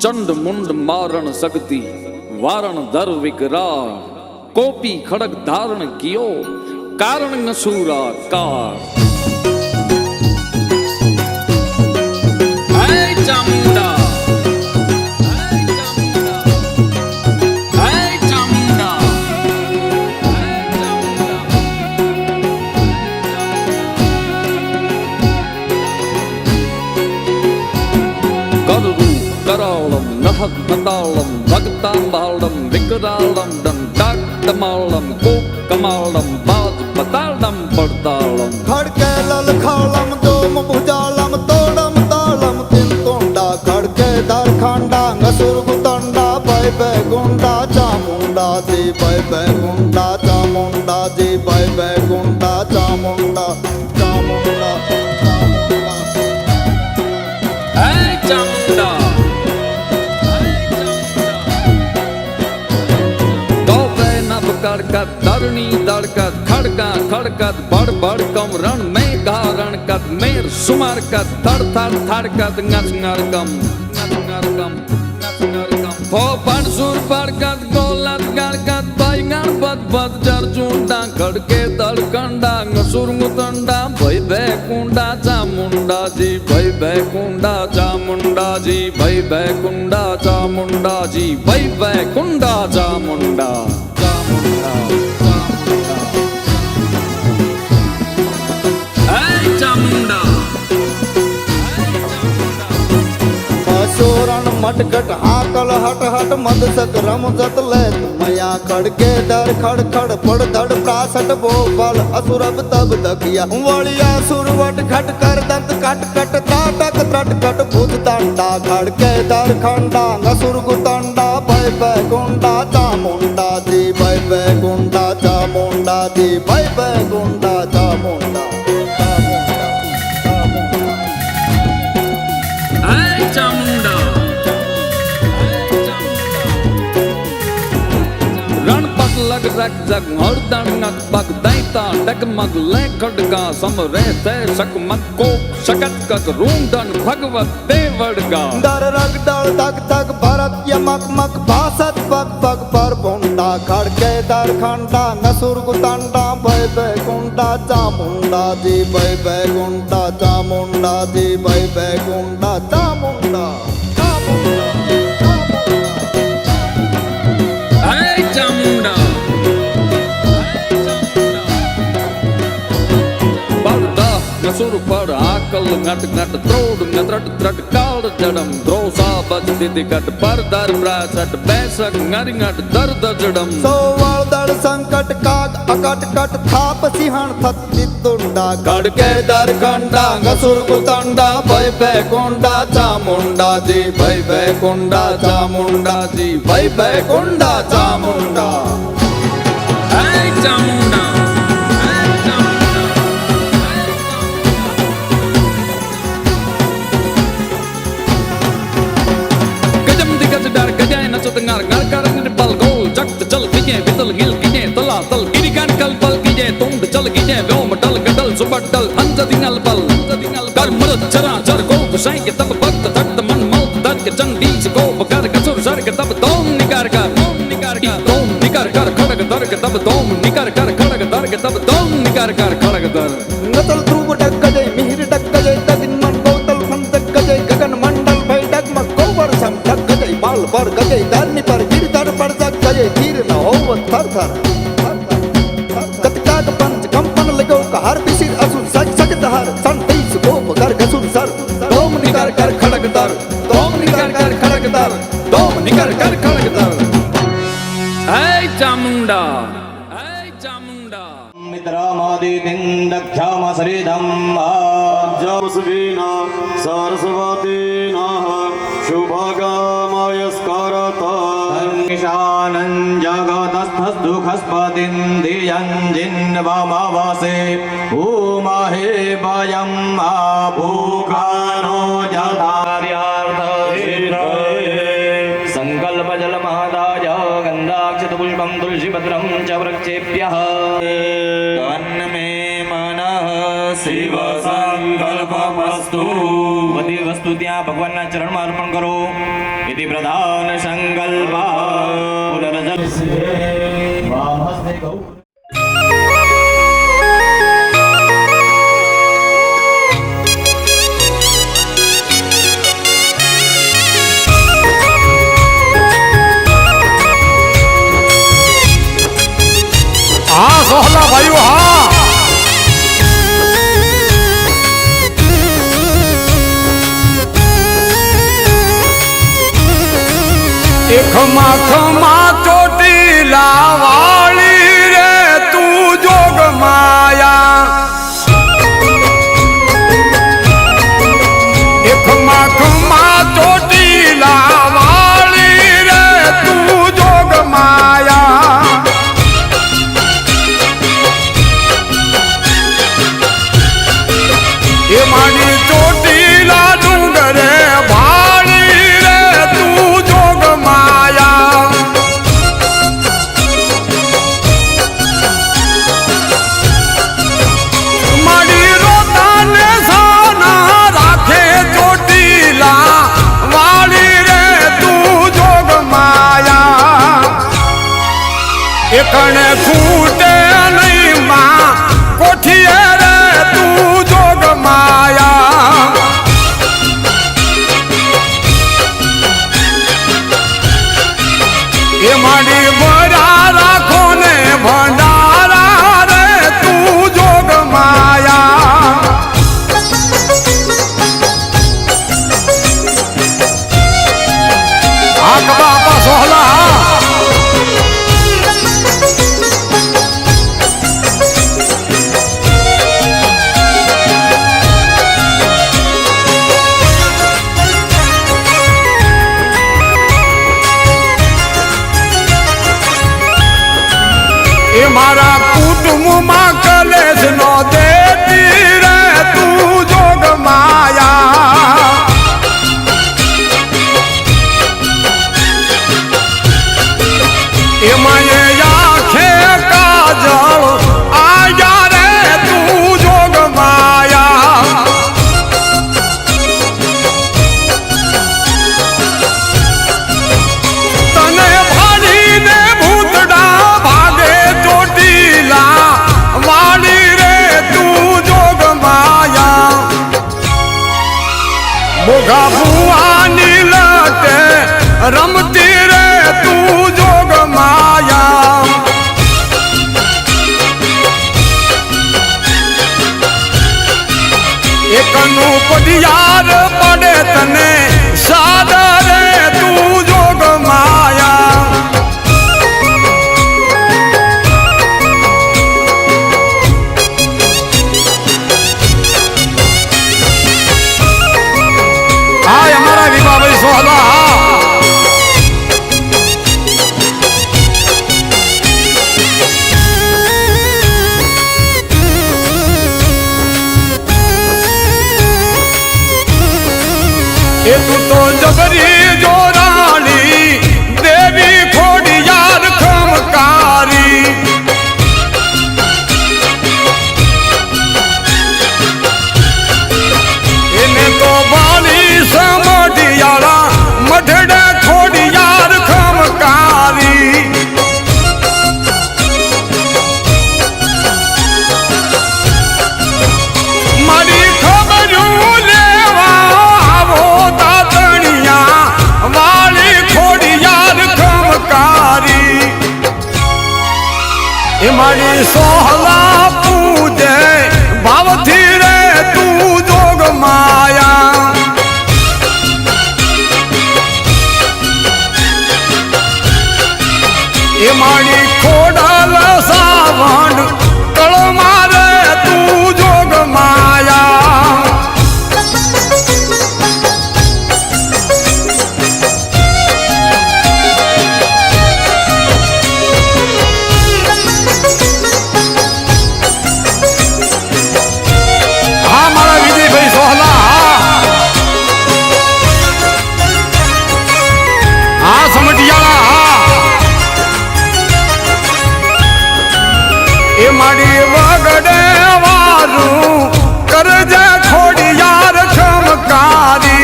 चंड मुंड मारण शक्ति वारण धर विकराल कोपी खड़ग धारण कियो कारण नसूरा कार चामुंडा करालम नहक नतालम भक्तांबालम विकरालम दंडाक्तमालम कोप कमालम बाज पतालम पड़तालम खड़के ललखालम दोम भुजालम तोड़म तालम तिन तोंडा खड़के दरखंडा नसुर गुतंडा भय बैगुंडा चामुंडा जी भय बैगुंडा चामुंडा जी भय बैगुंडा चामुंडा चामुंडा चामुंडा कड़कत धरणी दड़कत खड़का खड़कत बड़ बड़ कम रण में गारण कत मेर सुमार कत थड़ थड़ थड़कत ngस ngरकम हो पण सुर पड़कत गोलत गड़कत बाइंगन बद बद जरजुंडा खड़के दड़कंडा ngसुर मुतंडा भय बैकुंडा चामुंडा जी भय बैकुंडा चामुंडा जी भय बैकुंडा चामुंडा जी भय बैकुंडा चामुंडा सोरण मटकट आकल हट हट मदसक रमजत लेत मया खड़के दर खड़ खड़ पड़ धड़ प्रासट बोबल असुरब तब दकिया वलिया सुरवट खट कर दंत कट कट त्राटक त्रटकट भूत दंडा खड़के दर खंडा नसुर गुतंडा भय बैकुंडा चामुंडा जी भय बैकुंडा चामुंडा जी भय बैकुंडा चामुंडा चामुंडा रण पग लग रग जग हरदन नक पग दैता डगमग ले खड़गा समरे ते सकमक को शकत कक रूंडन भगवत देवड़गा डर रग डर तक तक भरत यमक मक भासत पग पग पर बुंडा खड़के दर खंडा नसुर गुतंडा भय बैकुंडा चामुंडा जी भय बैकुंडा चामुंडा जी भय बैकुंडा चामुंडा नसुर पर आकल ngट ngट त्रोड ngtrट त्रट काल जडम द्रोसा बज दिदि कट पर दर प्रासट बैसक ngट दर दजडम सोवाल दर संकट काग अकट कट थाप सिंहण थत तितुंडा खड़के दर खंडा नसुर गुतंडा भय बैकुंडा चामुंडा जी भय बैकुंडा चामुंडा जी भय बैकुंडा चामुंडा चामुंडा नगर नगर बल गोल जगत चल कीजे वितल हिल कीजे तला तल गिरिगन कल बल कीजे तुंड चल कीजे व्योम डल गडल सुबट डल अंज दिनल बल कर मृत चरा चर को गुसाई के तब भक्त भक्त मन मौत दर के चंडी से को बकर कसुर सर के तब दोम निकार कर खड़ग दर के तब दोम निकार कर खड़ग दर के तब दोम निकार कर खड़ग दर नतल ध्रुव डग गजे मिहिर डग गजे तगिन मन गौतल फन डग गजे गगन मंडल भय डगमग गोबर सम डग गजे बाल पर गजे धरनी पर गिर धर पर जग गजे धीर न हो थर थर कतकाक पंच कंपन लगो कहर बिसिर असुर सग सग दहर सन तेईस गोप कर गसुर सर दोम निकार कर खड़ग दर दोम निकार कर खड़ग दर दोम निकार कर खड़ग दर चामुंडा मित्रमादितिन्दख्यामसरिदं जपस्वीना सरस्वतीनः शुभगामयस्करतः निशानं जगतस्थदुःखस्पतिन्दियं जिन्वमवसे उमहे वयं भूखानो संकल्पजलमहादाय गन्धाक्षतपुष्पं तुलसीपत्रं च वृक्षेभ्यः मे मनः शिव संकल्पमस्तु बધી વસ્તુ ત્યાં ભગવાનના ચરણમાં અર્પણ કરો. इति प्रधान संकल्पः पुनर्जन्म वामहस्ते गौ हाँ सोहला भाइयों हाँ खमा खमा चोटीला वाली रे तू जोग माया खमा खमा चोटीला वाली रे तू जोग माया ये मानी चोटीला डूंगरे भाली रे तू जोग माया मानी रोता ने साना राखे चोटीला वाली रे तू जोग माया एकने फूटे नहीं मां कोठिए रे तू जोग माया ये माड़ी बड़ा राखो ने भंडारा रे तू जोग माया आग बाबा सोहला ये मारा कुटुंब मां कलेश नो देती रे तू जोग माया ये माये आखे काजल आया रे तू जोग माया तने भारी ने भूतड़ा भागे चोटीला वाली रे तू जोग माया मोगा बुआनी लटे रमती रे तू जोग माया एकनु पटियार पड़े तने सादा रे तू जोग माया हाय हमारा विवाह भाई सोहला ये तू तो जबरी जोरानी देवी खोड़ियार खमकारी इन्हें तो बाली समझियारा मठड़े खोड़ियार खमकारी मारी खबरूं लेवा आवो दातनिया वाली खोड़ियार खमकारी ये मारी सोहला पूजे भावथी रे तू जोग माया ये मारी खोड़ल सावन कल मारे तू जोग माया हाँ मारा विजय भाई सोहला हाँ समझियाला ये माड़ी वगड़े वारू कर जा खोड़ी यार खमकारी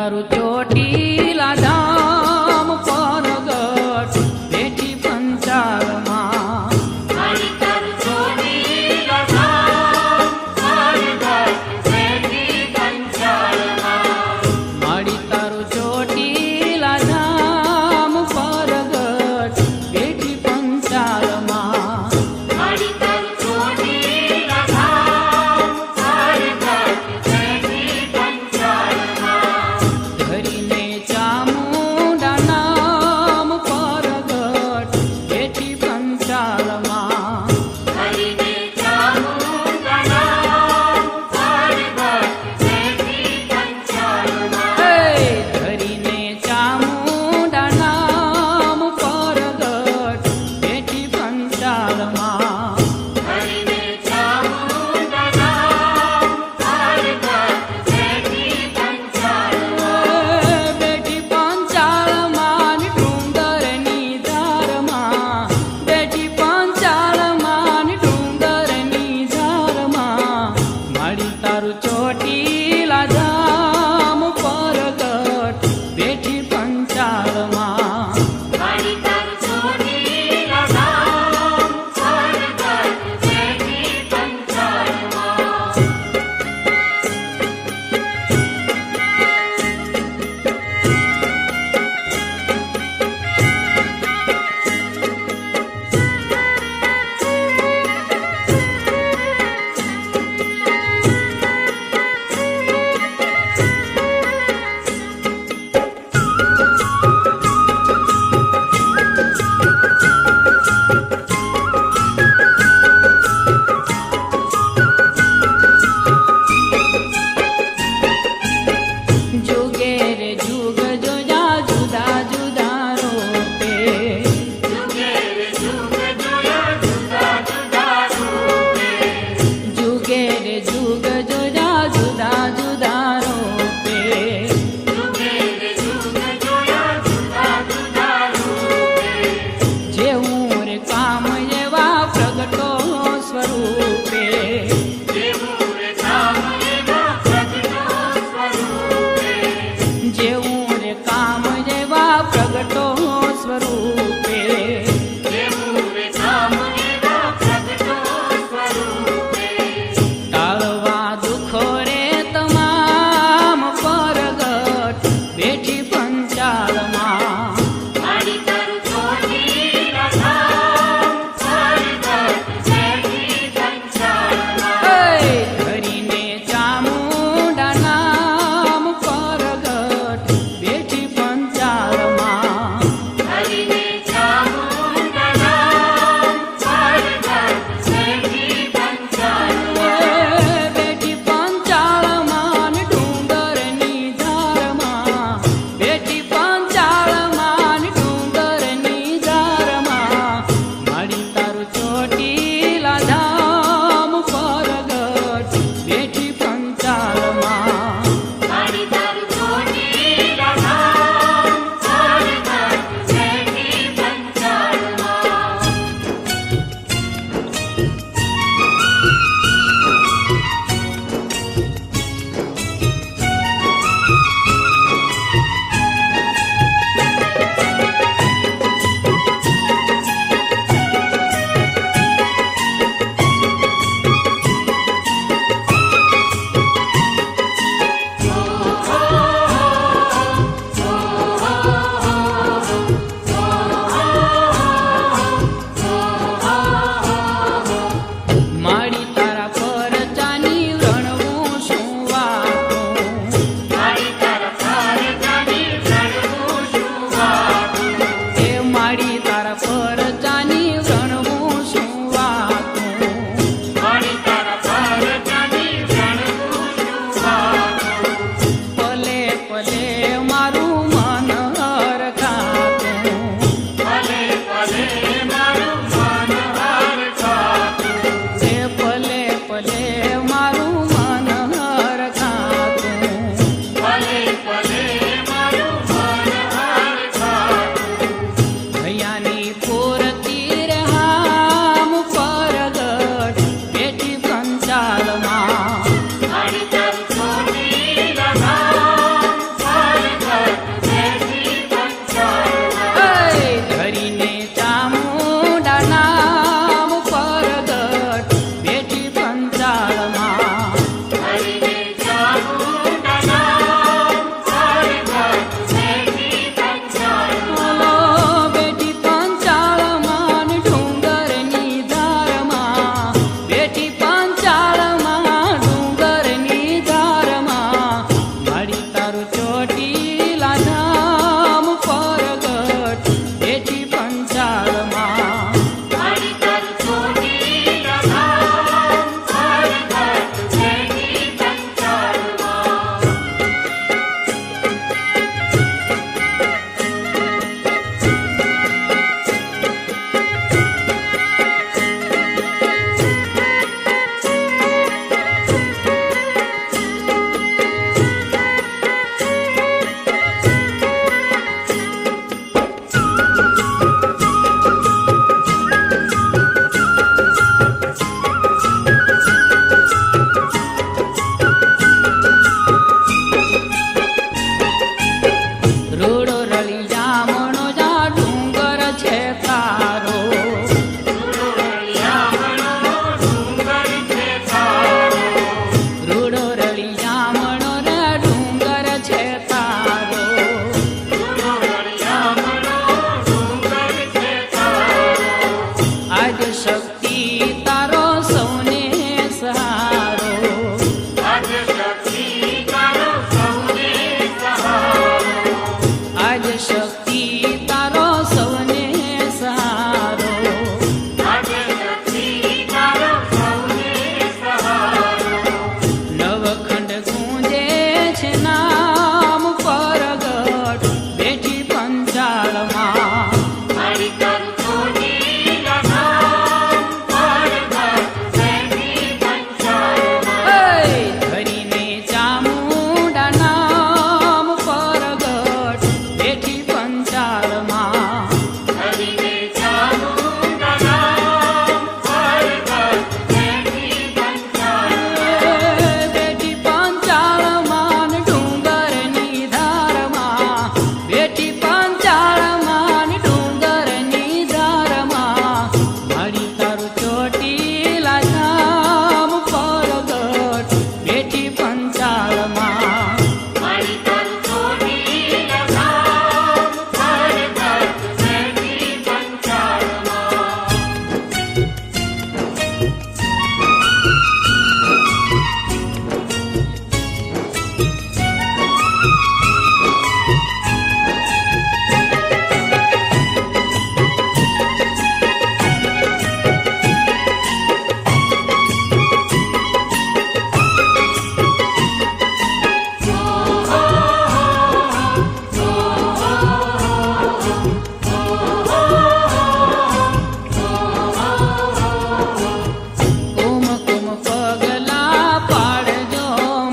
તારું ચોટીલા ધામ પરગટ બેઠી પંચાળમાં મારી તારું ચોટીલા ધામ પરગટ બેઠી પંચાળમાં મારી તારું ચોટીલા ધામ પરગટ બેઠી પંચાળમાં મારી તારું ચોટીલા ધામ પરગટ બેઠી પંચાળમાં ધરીને ચામુંડા નામ પરગટ બેઠી પંચાળમાં હરિને ચામુંડા નામ પરગટ બેઠી પંચાળમાં હે ધરીને ચામુંડા નામ પરગટ બેઠી પંચાળમાં હરિને ચામુંડા નામ પરગટ બેઠી પંચાળમાં બેઠી પંચાળમાં ની ડુંગરની ધારમાં બેઠી પંચાળમાં ની ડુંગરની ધારમાં મારી તારું ચોટીલા ધામ પરગટ બેઠી પંચાળમાં મારી તારું ચોટીલા ધામ પરગટ બેઠી પંચાળમાં જુગે રે જુગ જોજા જુદા જુદા રૂપે જુગે રે જુગ જોયા જુદા જુદા રૂપે જુગે રે જુગ જોજા જુદા જુદા રૂપે જુગે રે જુગ જોયા જુદા જુદા રૂપે જેવું રે કામ એવા પ્રગટો સ્વરૂપે જેવું રે કામ એવા પ્રગટો સ્વરૂપે જેવું રે કામ એવા પ્રગટો સ્વરૂપે જેવું રે કામ એવા પ્રગટો સ્વરૂપે ટાળવા દુઃખો રે તમામ પરગટ બેઠી પંચાળમાં મારી તારું ચોટીલા ધામ પરગટ બેઠી પંચાળમાં ધરીને ચામુંડા નામ પરગટ બેઠી પંચાળમાં હરિને ચામુંડા નામ પરગટ બેઠી પંચાળમાં બેઠી પંચાળમાં ને ડુંગરની ધારમાં બેઠી પંચાળમાં શક્તિ તારો સૌને સહારો આજે શક્તિ તારો સૌને સહારો નવખંડ ગુંજે છે નામ પરગટ બેઠી પંચાળમાં મારી કરું ચોટીલા ધામ પરગટ બેઠી પંચાળમાં ધરીને ચામુંડા નામ પરગટ બેઠી પંચાળમાં હરિને ચામુંડા નામ પરગટ બેઠી પંચાળમાં બેઠી પંચાળમાં ડુંગરની ધારમાં બેઠી પંચાળમાં ડુંગરની ધારમાં મારી તારું ચોટીલા ધામ પરગટ બેઠી પંચાળમાં મારી કરું ચોટીલા ધામ પરગટ બેઠી પંચાળમાં કુમકુમ પગલા પાડજો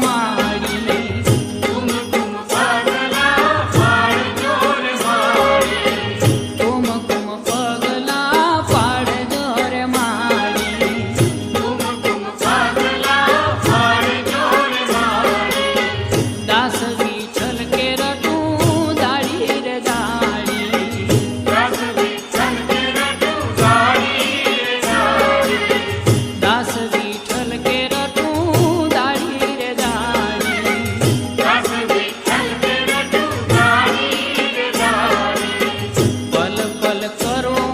માડી કુમકુમ પગલા પાડજો રે માડી કુમકુમ પગલા પાડજો રે માડી કુમકુમ પગલા પાડજો રે માડી દાસ વિઠ્ઠલ કે રટું દાડી રે દાડી દાસ વિઠ્ઠલ કે રટું ગાડી રે ગાડી દાસ વિઠ્ઠલ કે રટું દાડી રે દાડી દાસ વિઠ્ઠલ કે રટું ગાડી રે ગાડી પલ પલ કરું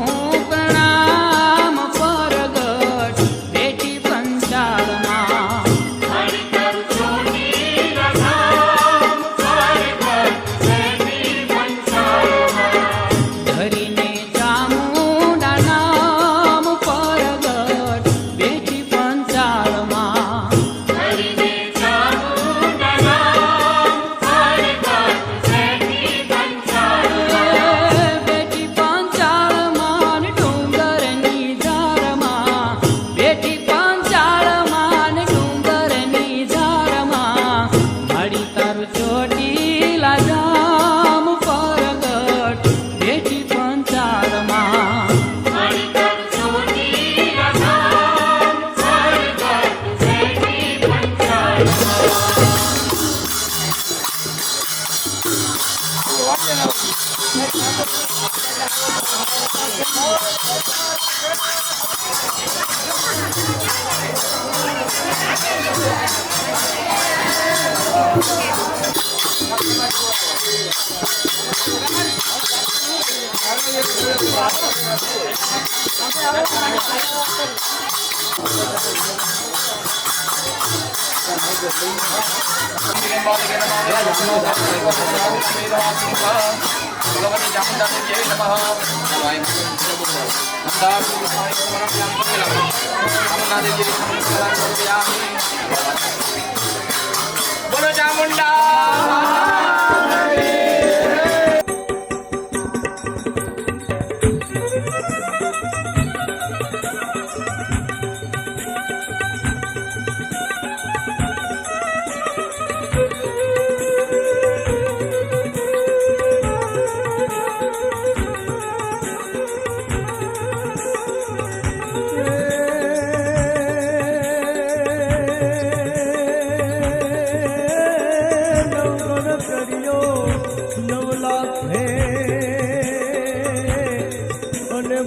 પ્રણામ પરગટ બેઠી પંચાળમાં મારી કરું ચોટીલા ધામ પરગટ બેઠી પંચાળમાં ધરીને ચામુંડા નામ પરગટ બેઠી પંચાળમાં હરિને ચામુંડા નામ પરગટ બેઠી પંચાળમાં બેઠી પંચાળમાં ડુંગરની ધારમાં બેઠી પંચાળમાં ડુંગરની ધારમાં માડી તારું ચોટીલા ધામ પરગટ બેઠી પંચાળમાં મારી કરું ચોટીલા ધામ પરગટ બેઠી પંચાળમાં બોલો ચામુંડા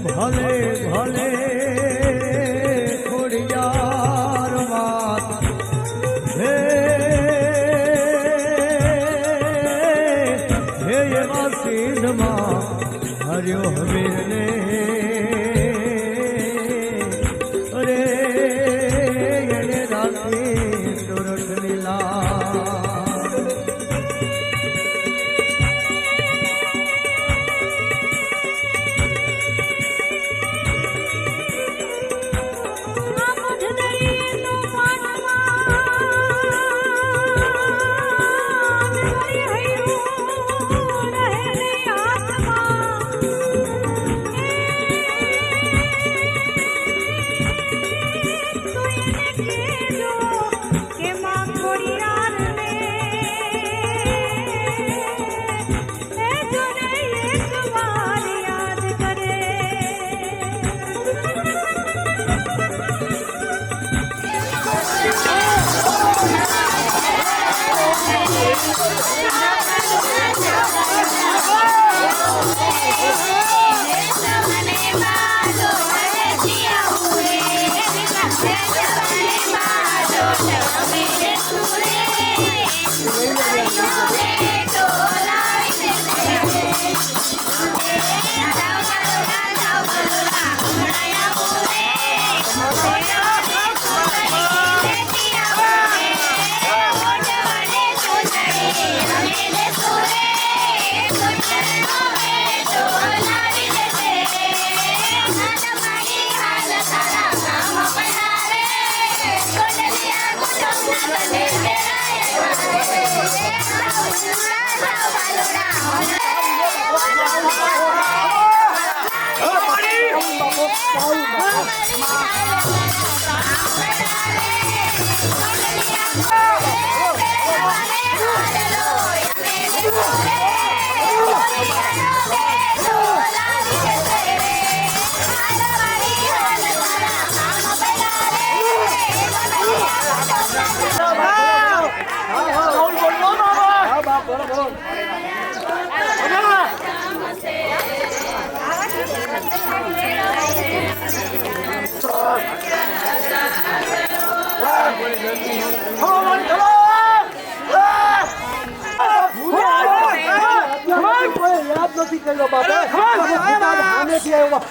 ભલે ભલે ખોડિયાર વાત હે હે એવા સીધમાં હર્યો હમીરને અરે એને રાખી સુરત લીલા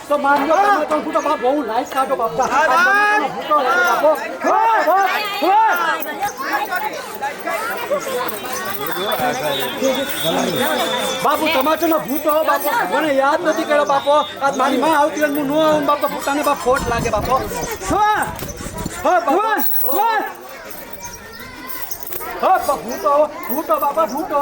તો માનજો તમે તો બાપ બહુ લાઈટ કાઢો બાપ બાપુ તમાચો નો ભૂતો બાપો મને યાદ નથી કર્યો બાપો આજ મારી માં આવતી હું ન આવું બાપો ભૂતાને બાપ ખોટ લાગે બાપો ભૂતો ભૂતો બાપા ભૂતો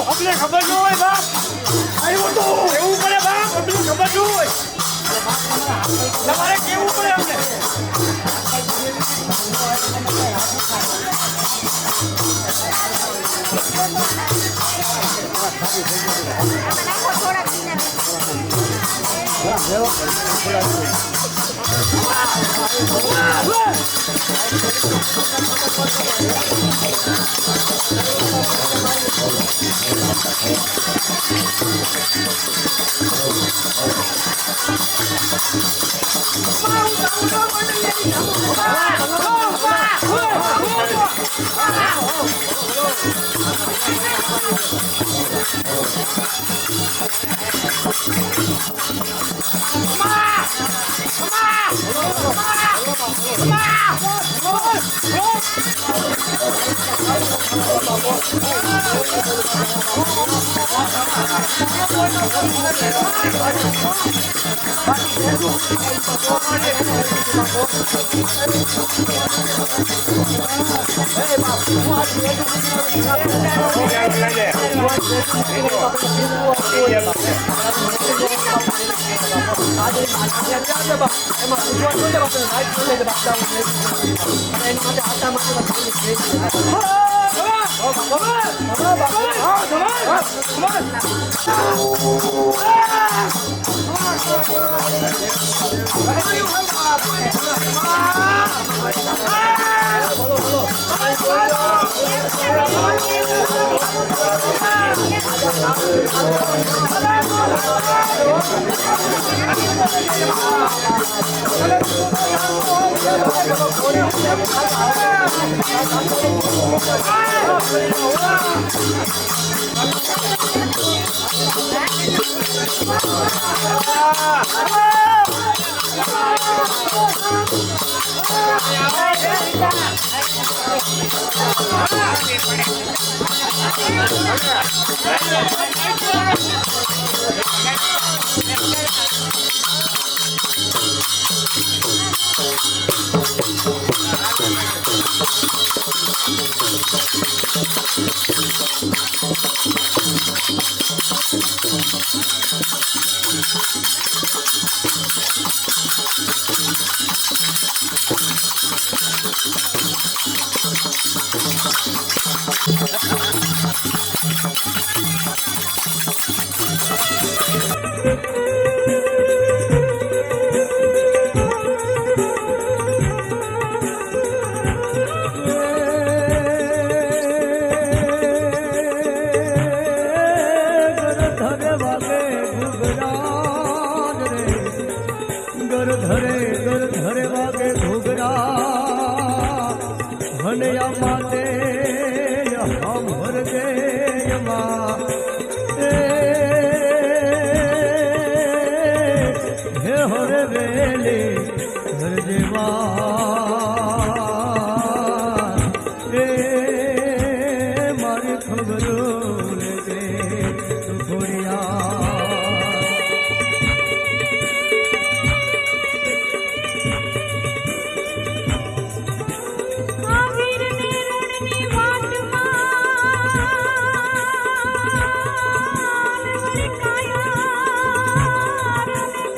अपने खबर न હોય બા આવ્યો તો એવું પડે બા બધું ખબર ન હોય તમારે કેવું પડે અમને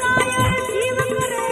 કાયા જીવ કરે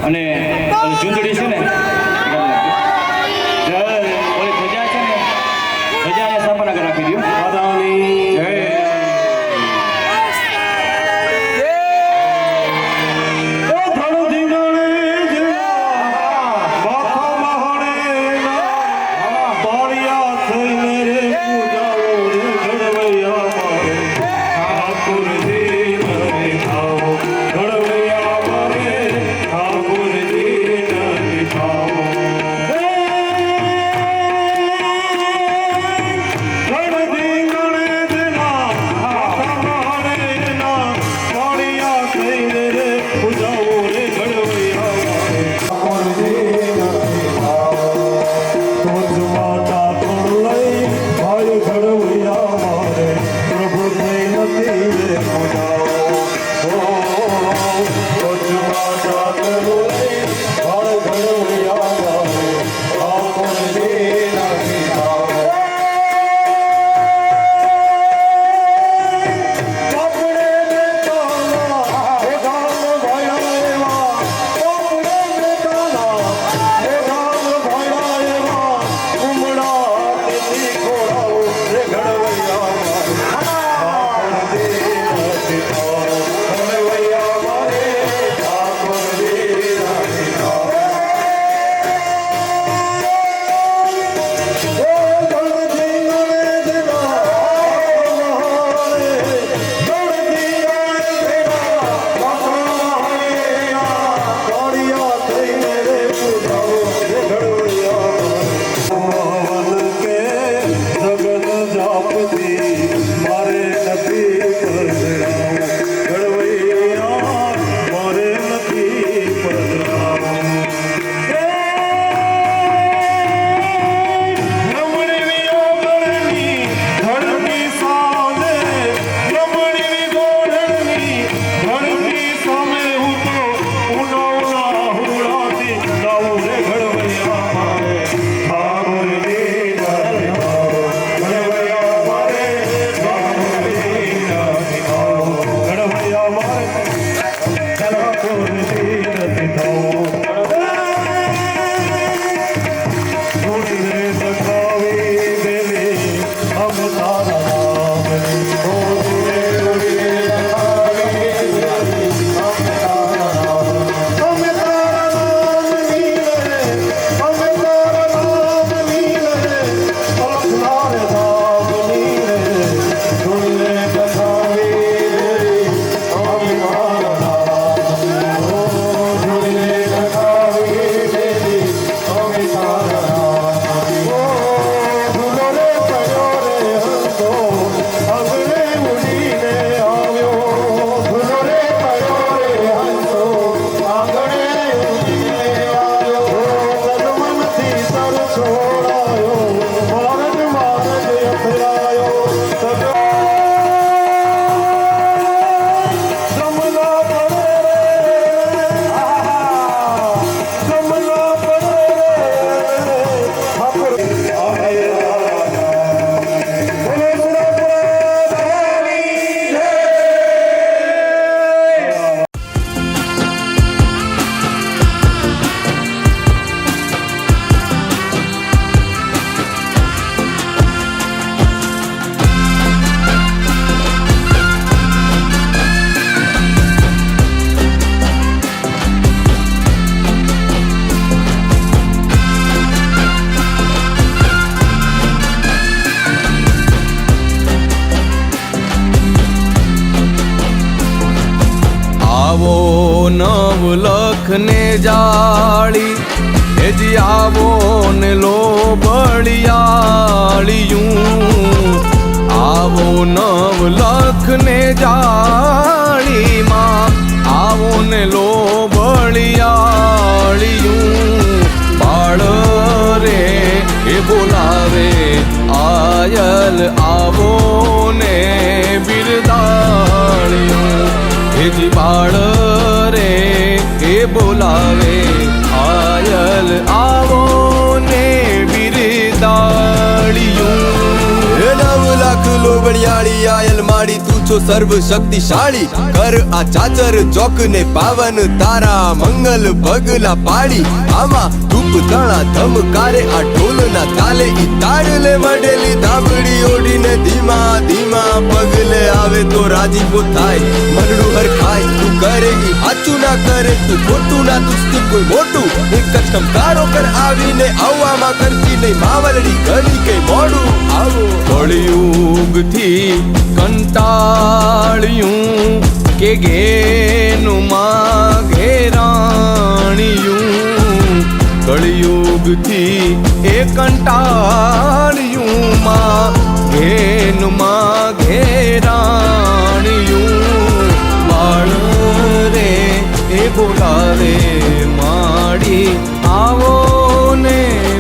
અને ઓલી ચૂંદડી છે ને જય ઓલી ધજા છે ને ધજાને સ્થાપના કરી રાખી દો માતાની જય નવલખ ને જાળી હેજી આવો ને લો બળિયાળિયું આવો નવલખ ને જાળીમાં આવો ને લો બળિયાળિયું બાળ રે એ બોલાવે આયલ આવો ને બિરદાળિયું હેજી બાળ રે એ બોલાવે આયલ આવો ને બિરદાળિયું 9 લાખ લોબડિયાળી આયલ માડી તું છો સર્વ શક્તિશાળી કર આ ચાચર ચોક ને પાવન તારા મંગલ પગલા પાડી આમાં ધૂપ તણા ધમકારે આ ઢોલ ના તાલે ઈ તાળલે મડેલી ધાબડી ઓડીને ધીમા ધીમા પગલે આવે તો રાજીપો થાય મનડું હર ખાય તું કરે ઈ હાચું ના કરે તું ખોટું ના તુસ્તી કોઈ મોટું એક જ કમકારો કર આવીને આવવામાં કરતી નહીં માવલડી ઘડી કે મોડું આવો કળિયુગ થી કંટાળ્યું કે ઘેનું માં ઘેરાણિયું કળિયુગ થી એ કંટાળ્યું માં ઘેનું માં ઘેરાણિયું બાળ રે એ બોલાવે માડી આવો ને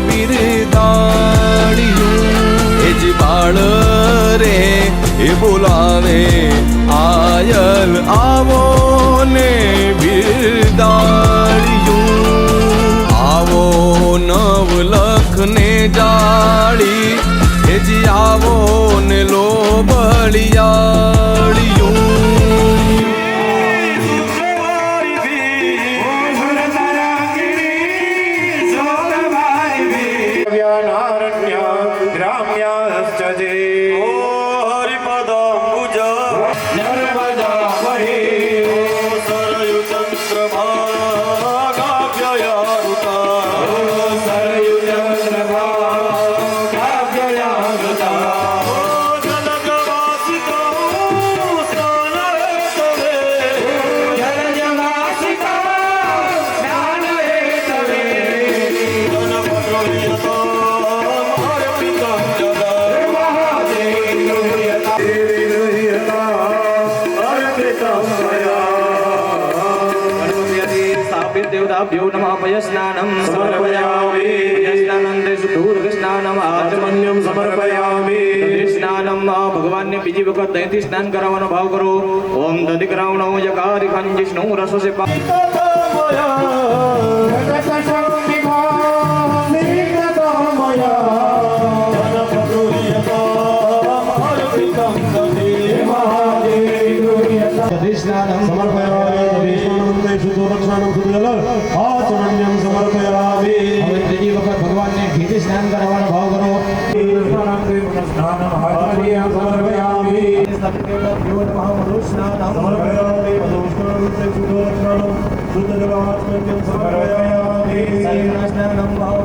બિરદાળિયું એ જ બાળ રે એ બોલાવે આયલ આવો ને બિરદાળિયું આવો નવલખ ને જાળી એ જ આવો ને લો બળિયાળિયું देवताभ्यो नमः पयस्नानं समर्पयामि पयस्नानं तेषु दूरस्नानं आचमन्यं समर्पयामि स्नानं भगवान ने बीजी वखत दહીંથી સ્નાન કરાવવાનો ભાવ કરો ઓમ દધિ કરાવણો જકારી ખંજિષ્ણુ રસો સે स्नानं समर्पयामि सुदोरक्षणं सुदल आचमन्यं समर्पयामि હવે ત્રીજી વખત ભગવાનને ઘીથી સ્નાન કરાવવાનો ભાવ કરો સ્નાનમ આચમન્યં સમર્પયામિ સત્યદેવતાભ્યો નમઃ મધુસ્નાનમ સમર્પયામિ મધુસ્નાનમ સુદોરક્ષણં સુદલ આચમન્યં સમર્પયામિ સ્નાનમ ભાવ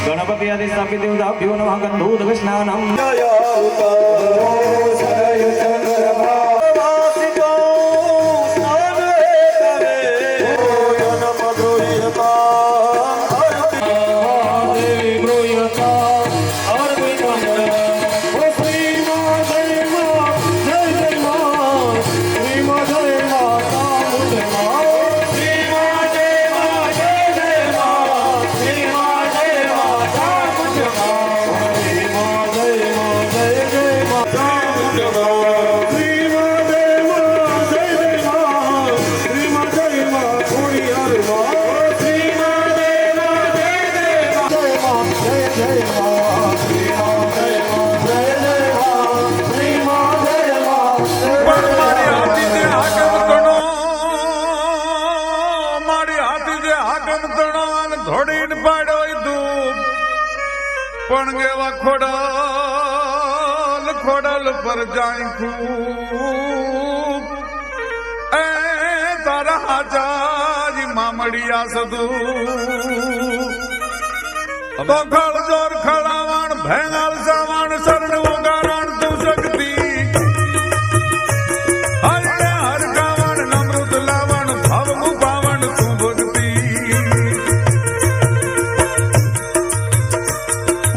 गणपति आदि स्थापित देवताभ्यो नमः गन्धोदक स्नानं પણ એવા ખોડલ ખોડલ પર જાય ખૂબ એ તારા હાજાજી મામડિયા સદુ તો ખળ જોર ખળાવણ ભેંગાલ સાવણ શરણ ઉગારણ તું શક્તિ હરે હર ગાવણ નમૃત લાવણ ભવ મુપાવણ તું ભક્તિ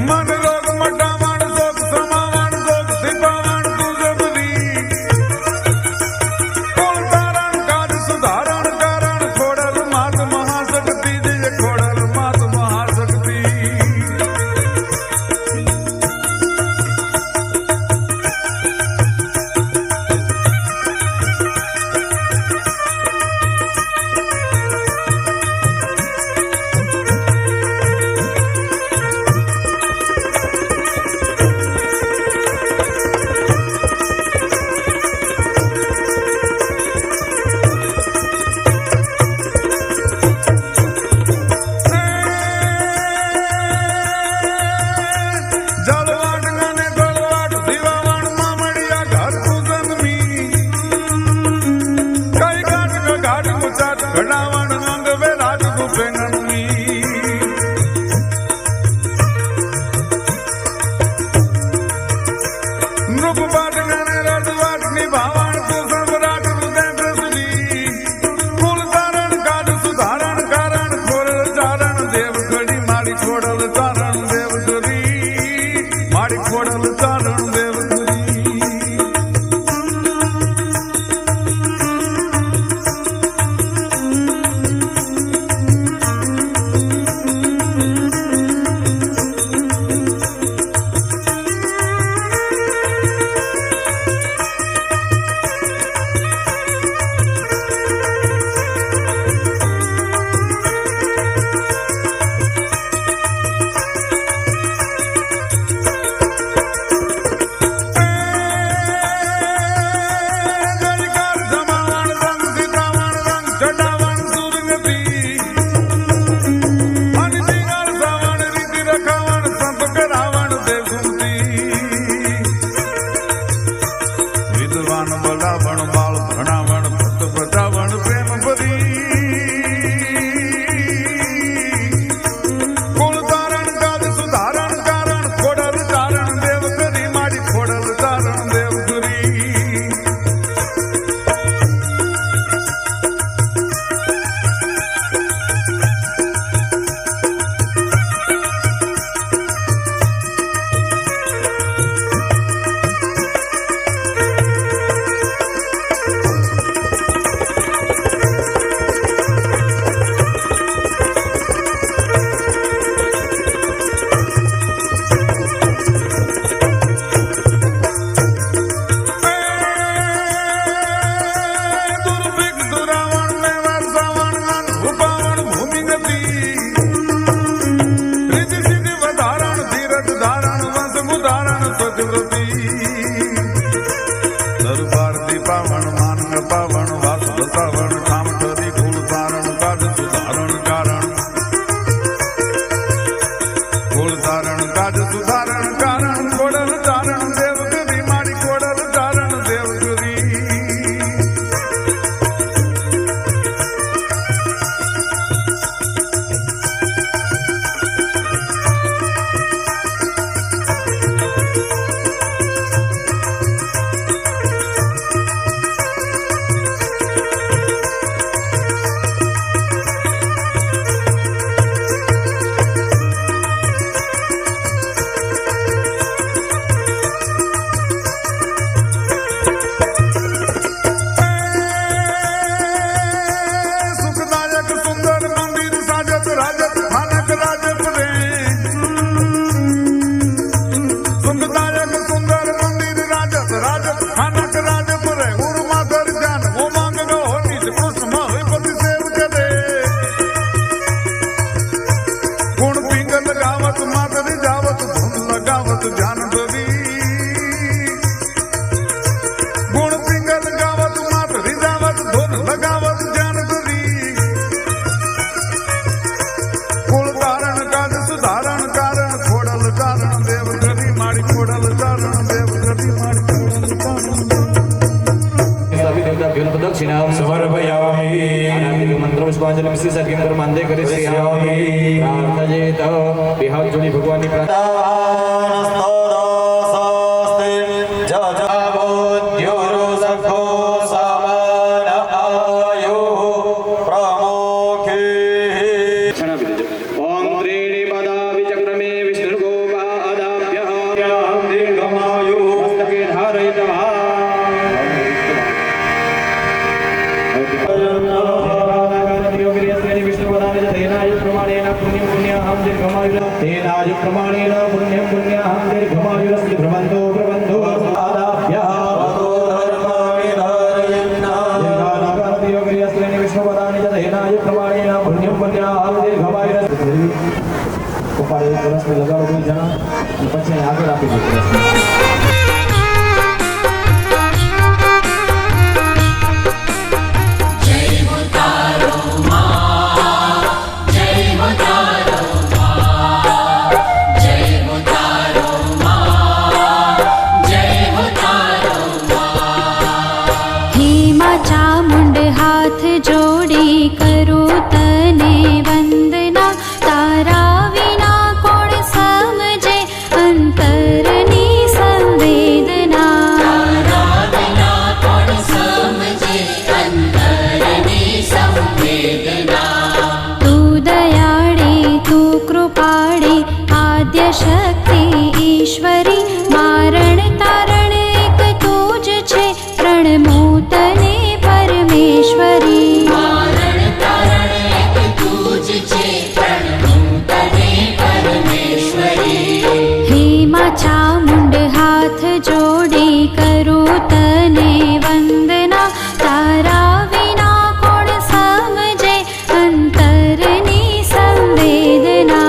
મન રોગ મટાવણ શોક સમાવણ શોક સિપાવણ તું જબરી કોણ તારણ કાજ સુધારણ કારણ ખોડલ માત મહાશક્તિ જય ખોડલ માત મહાશક્તિ જલવાટ ગાને ગલવાટ દીવાવણ મામડિયા ઘર તું જન્મી કઈ ઘાટ ઘાટ મુચાટ ઘડાવણ અંગ વેરાટ ગુફેંગણમી નૃપપાટ ગાને રજવાટ નિભાવણ તું સમ્રાટ હૃદય પ્રસવી કુલ તારણ કાજ સુધારણ કારણ ખોરલ ચારણ દેવ ઘડી મારી ખોડલ ચારણ દેવ ઘડી મારી ખોડલ ચારણ દેવ ઘડી જયકાર જમાવણ રંગ સીતાવણ રંગ ચડાવણ સુરગતિ અનજીગર સાવણ રીતિ રખાવણ સંત કરાવણ દેવસુમતી વિદ્વાન બલાવણ બાળ ભણાવણ ભક્ત પ્રજાવણ પ્રેમ ભરી કુલ તારણ કાજ સુધારણ કારણ ખોડલ ચારણ દેવ કરી મારી ખોડલ ચારણ દેવ કરી देवताभ्यो प्रदक्षिणां समर्पयामि मंत्रपुष्पांजलि मिश्री सत्किं कर्मान्ते करिष्यामि प्रार्थयेत बिहार जोड़ी भगवान की प्रार्थना तेनाय प्रमाणेन पुण्यं पुण्याहं दीर्घमायुरस्ति भ्रमन्तो भ्रमन्तो आदाभ्यः धर्माणि धारयन्ना दीर्घानागानयोगिर्यस्त्रेण विष्णुपदानि च तेनाय प्रमाणेन पुण्यं पुण्याहं दीर्घमायुरस्ति उपाय तरस में लगाओ कोई जना પછી આગળ આપી દો शक्ति ईश्वरी मारण तारण एक तुझ छे प्रणमो तने परमेश्वरी मारण तारण एक तुझ छे प्रणमो तने परमेश्वरी हे मा चामुंड हाथ जोड़ी करू तने वंदना तारा विना कोण समझे अंतरनी संवेदना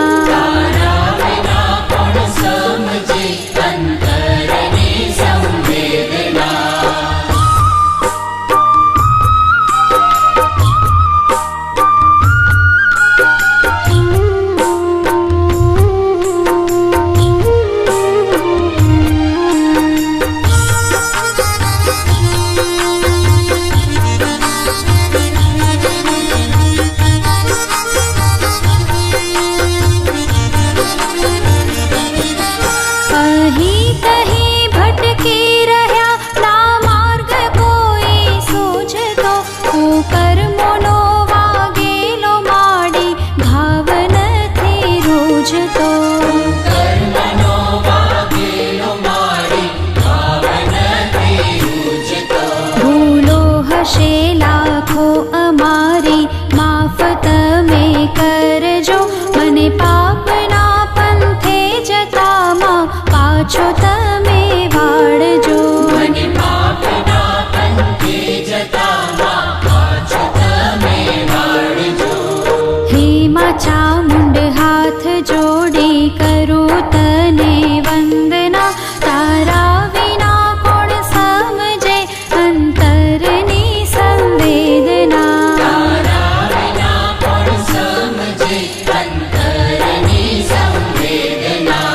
चामुंड हाथ जोड़ी करू तने वंदना तारा विना कोण समझे अंतरनी संवेदना तारा विना कोण समझे अंतरनी संवेदना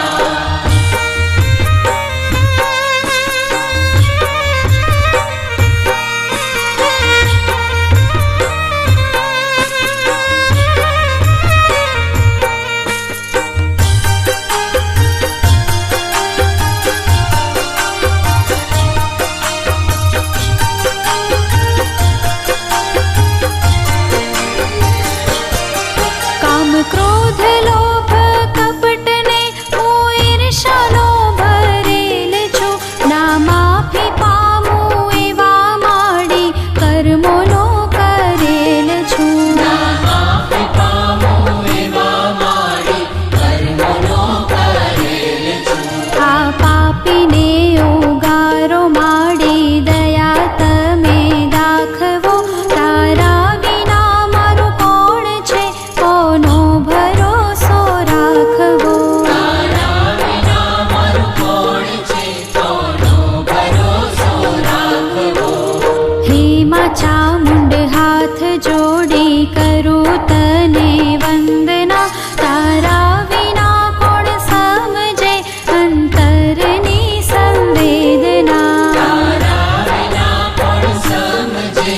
क्रोध लोभ कपट ने ईर्ष्यानो भरेल छो ना माफी पामू एवा माड़ी कर्मोनो करेल छो ना माफी पामू एवा माड़ी कर्मोनो करेल छो आ पापी ने उगारो माड़ी दया तमे दाखवो तारा विना मारू कोण छे कोनो भरोसो राखवो तारा विना मारू कोण छे कोनो भरोसो राखवो हे मा चामुंड हाथ जोड़ी करू तने वंदना तारा विना कोण समझे अंतरनी संवेदना तारा विना कोण समझे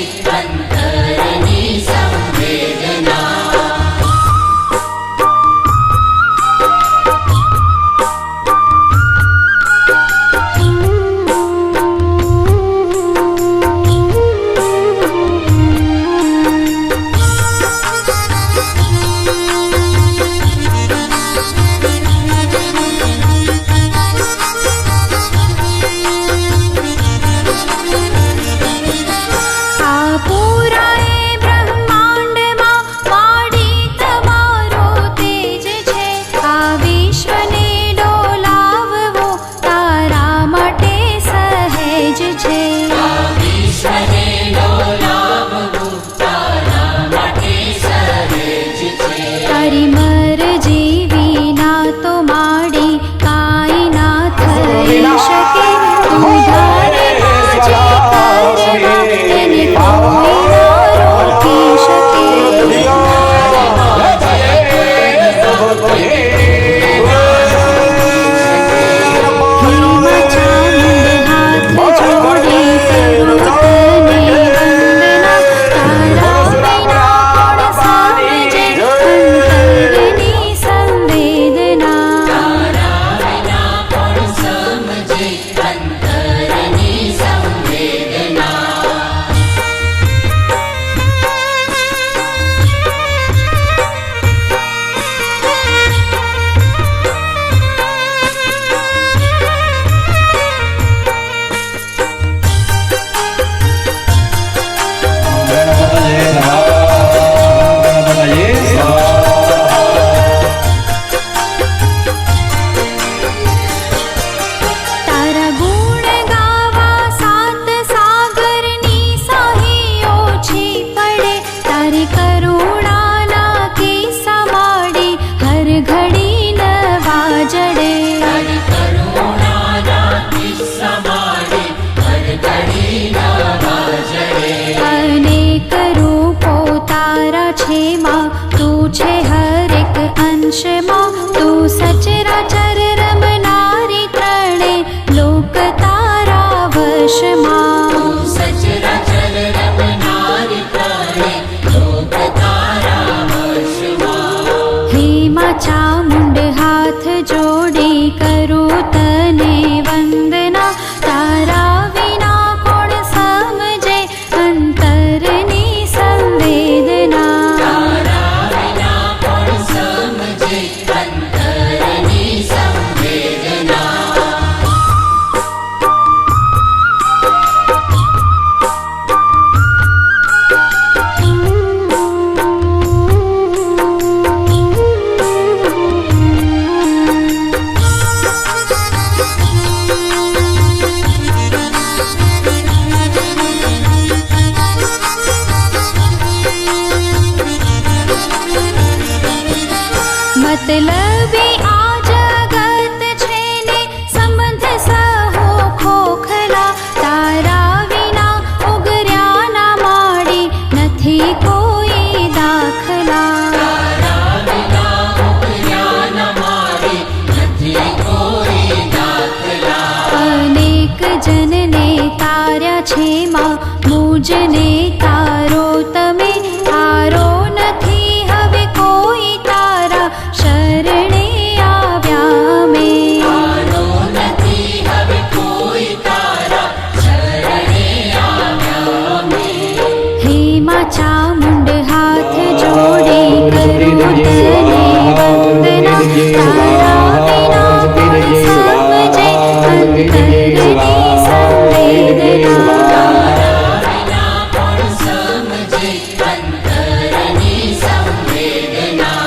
છે માં મુજને તારો તમે હારો નથી હવે કોઈ તારા શરણે આવ્યા મેં હારો નથી હવે કોઈ તારા શરણે આવ્યા મેં હે માં ચામુંડ હાથ જોડે કરું તને વંદના તારા વિના કોણ સમજે અંતરની સંવેદના તારા વિના કોણ સમજે અંતરની સંવેદના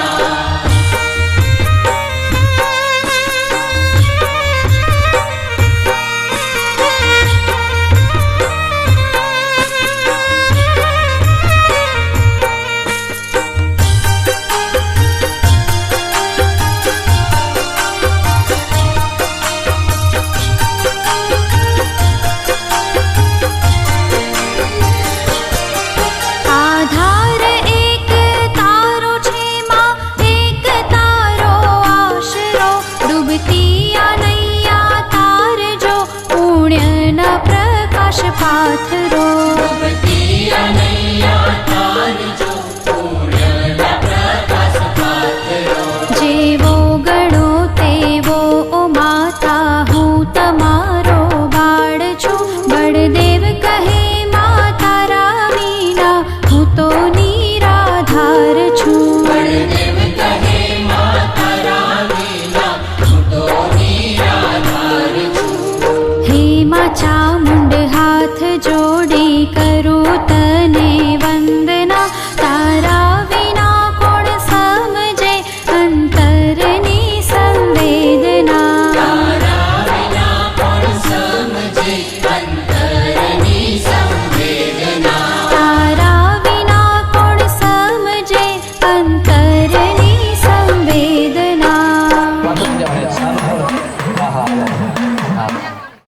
આધાર એક તારો છે માં એક તારો આશરો ડૂબતી આ નૈયા તારજો પુણ્યના પ્રકાશ પાથરો ડૂબતી આ નૈયા તારજો પુણ્યના પ્રકાશ પાથરો જેવો ગણો તેવો ઓ માતા હું તમારો બાળ છું બળદેવ કહે માં તારા વિના હું તો નિરાધાર છું બળદેવ કહે માં તારા વિના હું તો નિરાધાર છું હે માં ચા